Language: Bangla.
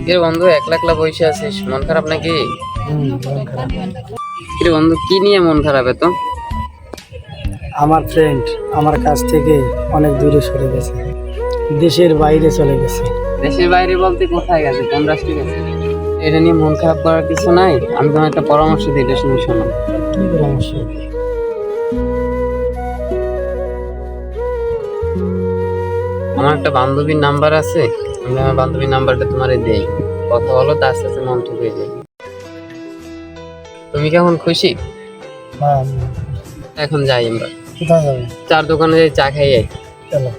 কিরে বন্ধু, একলা একলা বসে আছিস, মন খারাপ নাকি? মন খারাপ। কিরে বন্ধু, কি নিয়ে মন খারাপ এত? আমার ফ্রেন্ড আমার কাছ থেকে অনেক দূরে সরে গেছে, দেশের বাইরে চলে গেছে। দেশের বাইরে বলতে কোথায় গেছে, কোন রাষ্ট্রে গেছে? এটা নিয়ে মন খারাপ করার কিছু নাই। আমি তোমার একটা পরামর্শ দিই, এটা শুনে শোনো। কি পরামর্শ? আমার একটা বান্ধবীর নাম্বার আছে, আমি আমার বান্ধবীর নাম্বারটা তোমারে দেই, কথা বলো, তার আস্তে আস্তে মন ঠিক হয়ে যায়। তুমি কেমন খুশি? হ্যাঁ, এখন যাই আমরা কোথায় যাবে? চার দোকানে যাই, চা খাই যাই। চলো।